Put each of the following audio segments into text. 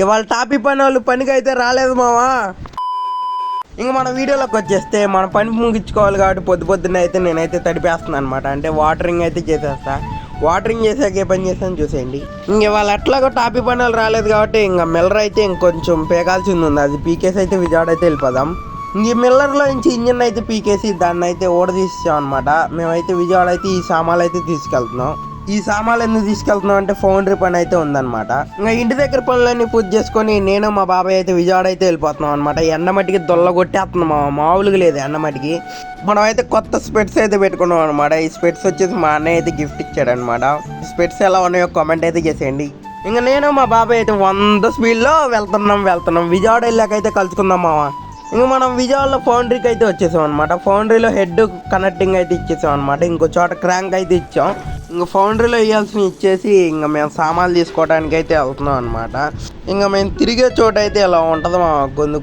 ఇవాళ టాపీ పని వాళ్ళు పనికి అయితే రాలేదు మావా. ఇంక మన వీడియోలోకి వచ్చేస్తే మన పని ముగించుకోవాలి కాబట్టి పొద్దున్నే అయితే నేనైతే తడిపేస్తున్నాను అనమాట. అంటే వాటరింగ్ అయితే చేసేస్తా. వాటరింగ్ చేసాక ఏ పని చేస్తాను చూసేయండి. ఇంక వాళ్ళు ఎట్లాగో టాపీ పని వాళ్ళు రాలేదు కాబట్టి ఇంకా మిల్లర్ అయితే ఇంకొంచెం పీకాల్సింది ఉంది. అది పీకేసి అయితే విజయవాడ అయితే వెళ్ళిపోదాం. ఈ మిల్లర్లో నుంచి ఇంజిన్ అయితే పీకేసి దాన్ని అయితే ఓడదీసాం అనమాట. మేమైతే విజయవాడ అయితే ఈ సామాన్లు అయితే తీసుకెళ్తున్నాం. ఈ సామాన్లు ఎందుకు తీసుకెళ్తున్నాం అంటే ఫౌండరీ పని అయితే ఉందన్నమాట. ఇంకా ఇంటి దగ్గర పనులన్నీ పూజ చేసుకొని నేను మా బాబాయ్ అయితే విజయవాడ అయితే వెళ్ళిపోతున్నాం అనమాట. ఎండమట్టికి దొల్ల కొట్టేస్తున్నాం, మామూలుగా లేదు ఎండమట్టికి. మనం అయితే కొత్త స్పెట్స్ అయితే పెట్టుకున్నాం అనమాట. ఈ స్పెట్స్ వచ్చేసి మా అన్నయ్య అయితే గిఫ్ట్ ఇచ్చాడు అనమాట. స్పెట్స్ ఎలా ఉన్నాయో కామెంట్ అయితే చేసేయండి. ఇంకా నేను మా బాబాయ్ అయితే 100 స్పీడ్లో వెళ్తున్నాం. విజయవాడ వెళ్ళాకైతే కలుసుకుందాం మావా. ఇంకా మనం విజయవాడలో ఫౌండరీకి అయితే వచ్చేసాం అనమాట. ఫౌండరీలో హెడ్ కనెక్టింగ్ అయితే ఇచ్చేసాం అనమాట. ఇంకో చోట క్రాంక్ అయితే ఇచ్చాం. ఇంకా ఫౌండరీలో వేయాల్సిన ఇచ్చేసి ఇంకా మేము సామాన్లు తీసుకోవడానికి అయితే వెళ్తున్నాం అనమాట. ఇంకా మేము తిరిగే చోట అయితే ఇలా ఉంటుంది మా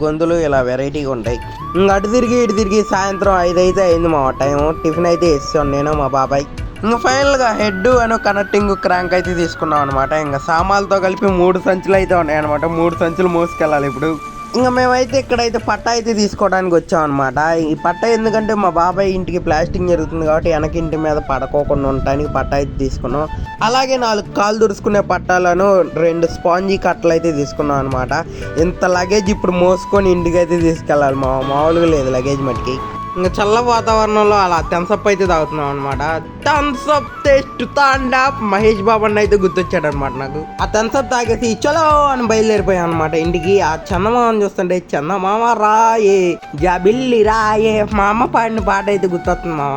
గొంతులు ఇలా వెరైటీగా ఉంటాయి. ఇంకా అటు తిరిగి సాయంత్రం 5 అయితే అయింది మా టైం. టిఫిన్ అయితే వేసాం నేను మా బాబాయ్. ఇంకా ఫైనల్గా హెడ్ అని కనెక్టింగ్ క్రాంక్ అయితే తీసుకున్నాం అనమాట. ఇంకా సామాన్లతో కలిపి 3 సంచులు అయితే ఉన్నాయన్నమాట. 3 సంచులు మోసుకెళ్ళాలి ఇప్పుడు. ఇంకా మేమైతే ఇక్కడైతే పట్ట అయితే తీసుకోవడానికి వచ్చాం అనమాట. ఈ పట్ట ఎందుకంటే మా బాబాయ్ ఇంటికి ప్లాస్టింగ్ జరుగుతుంది కాబట్టి వెనక ఇంటి మీద పడకోకుండా ఉండటానికి పట్ట అయితే తీసుకున్నాం. అలాగే 4 కాలు దుడుచుకునే పట్టాలను 2 స్పాంజీ కట్టలు అయితే తీసుకున్నాం అనమాట. ఇంత లగేజ్ ఇప్పుడు మోసుకొని ఇంటికి అయితే తీసుకెళ్ళాలి మామూలుగా లేదు లగేజ్ మట్టికి. ఇంకా చల్ల వాతావరణంలో అలా థమ్సప్ అయితే తాగుతున్నాం అనమాట. థమ్సప్ టేస్ట్ తాండా మహేష్ బాబు అన్న అయితే గుర్తొచ్చాడు అనమాట నాకు. ఆ థమ్సప్ తాగేసి చలో అని బయలుదేరిపోయాం అనమాట ఇంటికి. ఆ చందమామని చూస్తుంటే చందమామ రాయే జాబిల్లి రాయే మా అమ్మ పాడిన పాట అయితే గుర్తొస్తుంది మామ.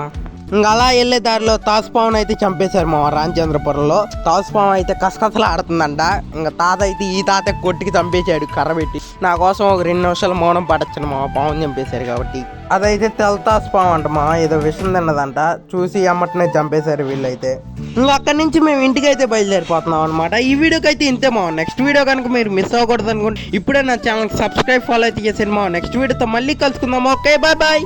ఇంకా అలా వెళ్ళే దారిలో తాసుపామును అయితే చంపేశారు మా రామచంద్రపురంలో. తాసుపాము అయితే కసకసలు ఆడుతుందంట. ఇంకా తాత అయితే ఈ తాత కొట్టికి చంపేశాడు కర్ర పెట్టి. నా కోసం ఒక 2 నిమిషాలు మౌనం పడచ్చాను మా పాముని చంపేశారు కాబట్టి. అదైతే తెల్తాసుపాము అంట మా ఏదో విషం తిన్నదంట. చూసి అమ్మటనే చంపేశారు వీళ్ళైతే. ఇంకా అక్కడి నుంచి మేము ఇంటికి అయితే బయలుదేరిపోతున్నాం అనమాట. ఈ వీడియోకి అయితే ఇంతే మా. నెక్స్ట్ వీడియో కనుక మీరు మిస్ అవ్వకూడదు అనుకుంటే ఇప్పుడే నా ఛానల్కి సబ్స్క్రైబ్ ఫాలో అయితే చేసాను మా. నెక్స్ట్ వీడియోతో మళ్ళీ కలుసుకుందాం. Okay bye.